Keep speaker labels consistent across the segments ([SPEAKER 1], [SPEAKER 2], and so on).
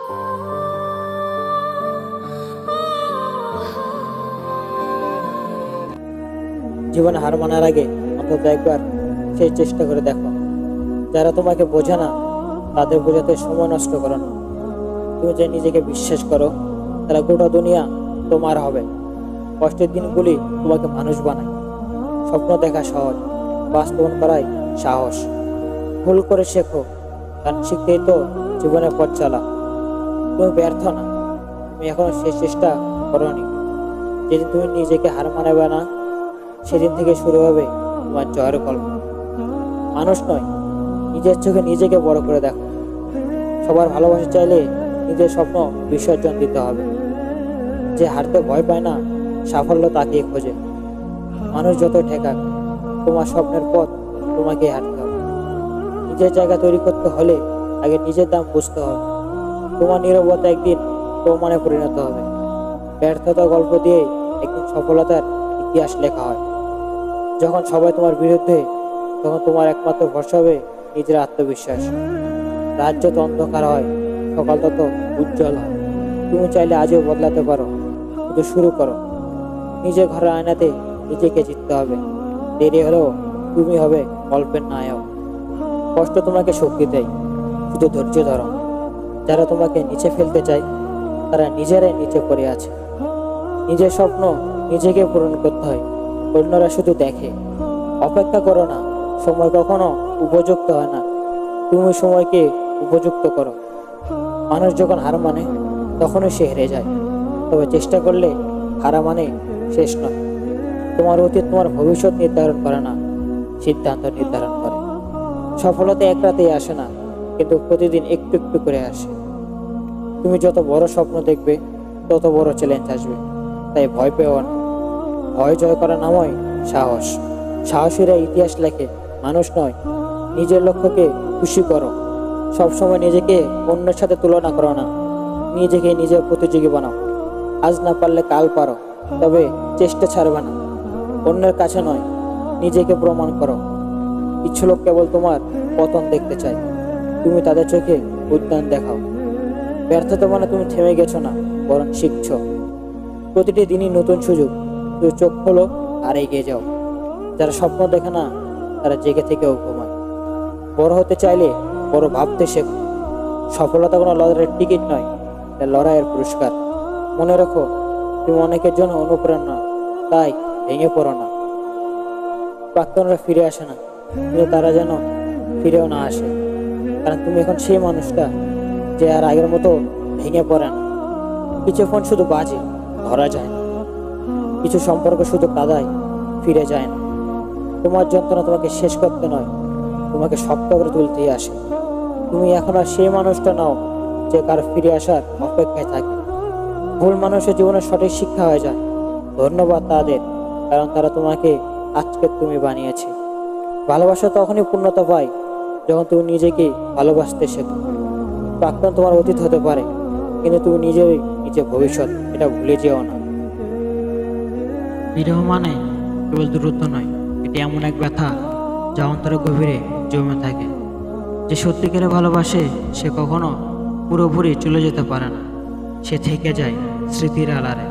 [SPEAKER 1] জীবনে হার মানার আগে অন্তত একবার সেই চেষ্টা করে দেখো। যারা তোমাকে বোঝে না তাদের বোঝাতে সময় নষ্ট করো না। তুমি যে নিজেকে বিশ্বাস করো তারা গোটা দুনিয়া তোমার হবে। কষ্টের দিনগুলি তোমাকে মানুষ বানায়। স্বপ্ন দেখা সহজ, বাস্তবায়ন করাই সাহস। ভুল করে শেখো, কারণ শিখতেই তো জীবনে পথ চলা। তুমি ব্যর্থ না, তুমি এখনো শেষ চেষ্টা করোনি। যেদিন তুমি নিজেকে হার মানাবে না সেদিন থেকে শুরু হবে তোমার জয়ের গল্প। মানুষ নয়, নিজের চোখে নিজেকে বড় করে দেখো। সবার ভালোবাসা চাইলে নিজের স্বপ্ন বিসর্জন দিতে হবে। যে হারতে ভয় পায় না সাফল্য তাকেই খোঁজে। মানুষ যত ঠেকাক, তোমার স্বপ্নের পথ তোমাকেই হাঁটতে হবে। নিজের জায়গা তৈরি করতে হলে আগে নিজের দাম বুঝতে হবে। তোমার নীরবতা একদিন প্রমাণে পরিণত হবে। ব্যর্থতার গল্প দিয়ে একদিন সফলতার ইতিহাস লেখা হয়। যখন সবাই তোমার বিরুদ্ধে, তখন তোমার একমাত্র ভরসা হবে নিজের আত্মবিশ্বাস। রাত যত অন্ধকার হয়, সকাল তত উজ্জ্বল হয়। তুমি চাইলে আজও বদলাতে পারো, শুধু শুরু করো। নিজের ঘরের আয়নাতে নিজেকে জিততে হবে। দেরি হলেও তুমি হবে গল্পের নায়ক। কষ্ট তোমাকে শক্তি দেয়, শুধু ধৈর্য ধরো। যারা তোমাকে নিচে ফেলতে চায় তারা নিজেরাই নিচে পড়ে আছে। নিজের স্বপ্ন নিজেকে পূরণ করতে হয়, অন্যরা শুধু দেখে। অপেক্ষা করো না, সময় কখনো উপযুক্ত হয় না। তুমি সময়কে উপযুক্ত করো। মানুষ যখন হার মানে তখনই সে হেরে যায়, তবে চেষ্টা করলে হারা মানে শেষ নয়। তোমার অতীত তোমার ভবিষ্যৎ নির্ধারণ করে না, সিদ্ধান্ত নির্ধারণ করে। সফলতা এক রাতেই আসে না, কিন্তু প্রতিদিন একটু একটু করে আসে। তুমি যত বড় স্বপ্ন দেখবে তত বড় চ্যালেঞ্জ আসবে, তাই ভয় পেও না। ভয় জয় করা নামই সাহস। সাহসীরা ইতিহাস লেখে, মানুষ নয়। নিজের লক্ষ্যকে খুশি করো। সবসময় নিজেকে অন্যের সাথে তুলনা করো না, নিজেকে নিজের প্রতিযোগী বানাও। আজ না পারলে কাল পারো, তবে চেষ্টা ছাড়বে না। অন্যের কাছে নয়, নিজেকে প্রমাণ করো। কিছু লোক কেবল তোমার পতন দেখতে চায়, তুমি তাদের চোখে উদ্যান দেখাও। ব্যর্থতা মানে তুমি থেমে গেছো না, বরং শিখছো। প্রতিটি দিনই নতুন সুযোগ, তুমি চোখ খোলো আর এগিয়ে যাও। যারা স্বপ্ন দেখে না তারা জেগে থেকেও ঘুমায়। বড় হতে চাইলে বড় ভাবতে শেখো। সফলতা কোনো লড়াইয়ের টিকিট নয়, এটা লড়াইয়ের পুরস্কার। মনে রাখো, তুমি অনেকের জন্য অনুপ্রেরণা, তাই ভেঙে পড়ো না। প্রাক্তনরা ফিরে আসে না, কিন্তু তারা যেন ফিরেও না আসে। কারণ তুমি এখন সেই মানুষটা যে আর আগের মতো ভেঙে পড়ে না। কিছু ফোন শুধু বাজে, ধরা যায় না। কিছু সম্পর্ক শুধু কাদায়, ফিরে যায় না। তোমার যন্ত্রণা তোমাকে শেষ করতে নয়, তোমাকে শক্ত করে তুলতেই আসে। তুমি এখন আর সেই মানুষটা নাও যে কার ফিরে আসার অপেক্ষায় থাকে। ভুল মানুষের জীবনের সঠিক শিক্ষা হয়ে যায়। ধন্যবাদ তাদের, কারণ তারা তোমাকে আজকে তুমি বানিয়েছে। ভালোবাসা তখনই পূর্ণতা পায় যখন তুমি নিজেকে ভালোবাসতে শেখো। প্রাক্তন তোমার অতীত হতে পারে, কিন্তু তুমি নিজেই নিজের ভবিষ্যৎ, এটা ভুলে যেও না।
[SPEAKER 2] বিরহ মানে কেবল দূরত্ব নয়, এটি এমন এক ব্যথা যা অন্তরের গভীরে জমে থাকে। যে সত্যিকারে ভালোবাসে সে কখনো পুরোপুরি চলে যেতে পারে না, সে থেকে যায় স্মৃতির আড়ালে।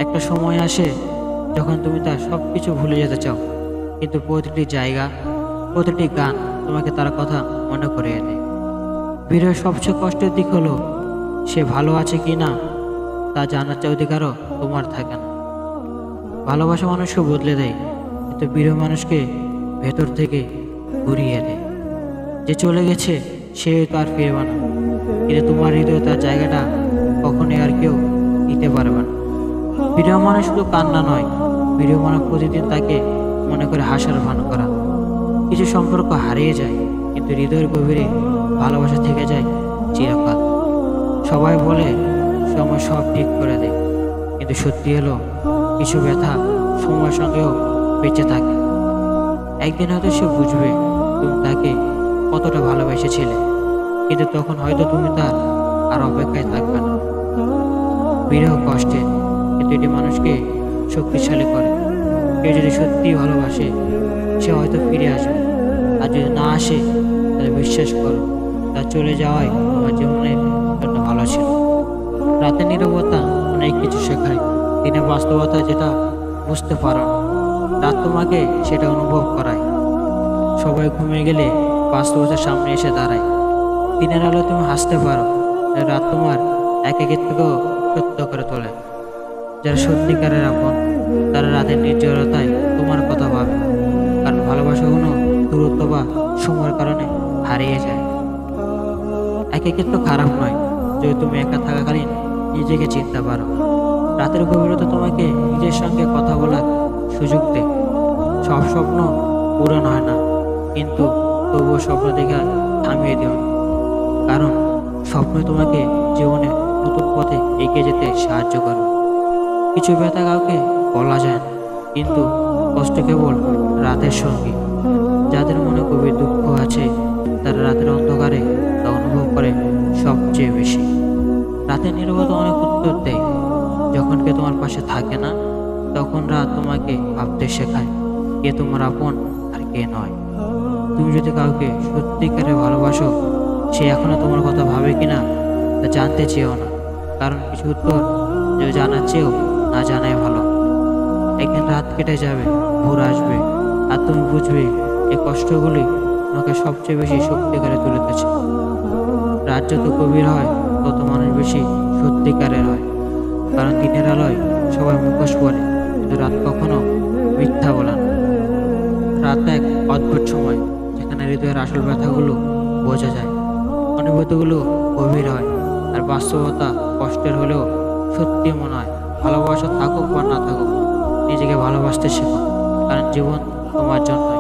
[SPEAKER 2] একটা সময় আসে যখন তুমি তার সব কিছু ভুলে যেতে চাও, কিন্তু প্রতিটি জায়গা, প্রতিটি গান তোমাকে তার কথা মনে করিয়ে দেয়। বিরহের সবচেয়ে কষ্টের দিক হলো সে ভালো আছে কি না তা জানার অধিকারও তোমার থাকে না। ভালোবাসা মানুষকে বদলে দেয়, কিন্তু বিরহ মানুষকে ভেতর থেকে ঘুরিয়ে দেয়। যে চলে গেছে সে তো আর ফিরবে না, কিন্তু তোমার হৃদয়ে তার জায়গাটা কখনোই আর কেউ নিতে পারবে না। বিরহ মানে শুধু কান্না নয়, বিরহ মানে প্রতিদিন তাকে মনে করে হাসার ভান করা। কিছু সম্পর্ক হারিয়ে যায়, কিন্তু হৃদয়ের গভীরে ভালোবাসা থেকে যায় চিরকাল। সবাই বলে সময় সব ঠিক করে দেয়, কিন্তু সত্যি হলো কিছু ব্যথা সময়ের সঙ্গেও বেঁচে থাকে। একদিন হয়তো সে বুঝবে তুমি তাকে কতটা ভালোবেসেছিলে, কিন্তু তখন হয়তো তুমি তার আর অপেক্ষায় থাকবে না। বিরহ কষ্টে, কিন্তু এটি মানুষকে শক্তিশালী করে। কেউ যদি সত্যিই ভালোবাসে সে হয়তো ফিরে আসবে, আর যদি না আসে তাহলে বিশ্বাস করো তার চলে যাওয়াই তোমার জীবনের জন্য ভালো ছিল। অনেক কিছু শেখায়। দিনের বাস্তবতা যেটা বুঝতে পারো না, রাত তোমাকে সেটা অনুভব করায়। সবাই ঘুমিয়ে গেলে বাস্তবতার সামনে এসে দাঁড়ায়। দিনের আলো তুমি হাসতে পারো, আর রাত তোমার একাকিত্বকেও সত্য করে তোলে। যারা সত্যিকারের আপন তারা রাতের নির্জনতায় তোমার কথা ভাবে, কারণ ভালোবাসা কোনো দূরত্ব বা সময়ের কারণে হারিয়ে যায়। একাকিত্ব খারাপ নয় যদি তুমি একা থাকাকালীন নিজেকে চিনতে পারো। রাতের গভীরতা তোমাকে নিজের সঙ্গে কথা বলার সুযোগ দেয়। সব স্বপ্ন পূরণ হয় না, কিন্তু তবুও স্বপ্ন দেখে থামিয়ে দিও না, কারণ স্বপ্নই তোমাকে জীবনে নতুন পথে এগিয়ে যেতে সাহায্য করবে। কিছু ব্যথা কাউকে বলা যায় না, কিন্তু কষ্ট কেবল রাতের সঙ্গী। যাদের মনে গভীর দুঃখ আছে তারা রাতের অন্ধকারে তা অনুভব করে সবচেয়ে বেশি। রাতের নীরবতা অনেক উত্তর দেয়। যখন কে তোমার পাশে থাকে না, তখন রাত তোমাকে ভাবতে শেখায় কে তোমার আপন আর কে নয়। তুমি যদি কাউকে সত্যিকারে ভালোবাসো, সে এখনো তোমার কথা ভাবে কিনা তা জানতে চেয়েও না, কারণ কিছু উত্তর যে জানার চেয়েও না জানাই ভালো। একদিন রাত কেটে যাবে, ভোর আসবে, আর তুমি বুঝবে এই কষ্টগুলি তোমাকে সবচেয়ে বেশি সত্যিকারে তুলেছে। রাত যত গভীর হয় তত মানুষ বেশি সত্যিকারের হয়, কারণ দিনের আলোয় সবাই মুখোশ পরে, কিন্তু রাত কখনো মিথ্যা বলে না। রাত এক অদ্ভুত সময় যেখানে হৃদয়ের আসল ব্যথাগুলো বোঝা যায়, অনুভূতিগুলো গভীর হয়, আর বাস্তবতা কষ্টের হলেও সত্যি মনে হয়। ভালোবাসা থাকুক বা না থাকুক, নিজেকে ভালোবাসতে শেখো, কারণ জীবন তোমার জন্য।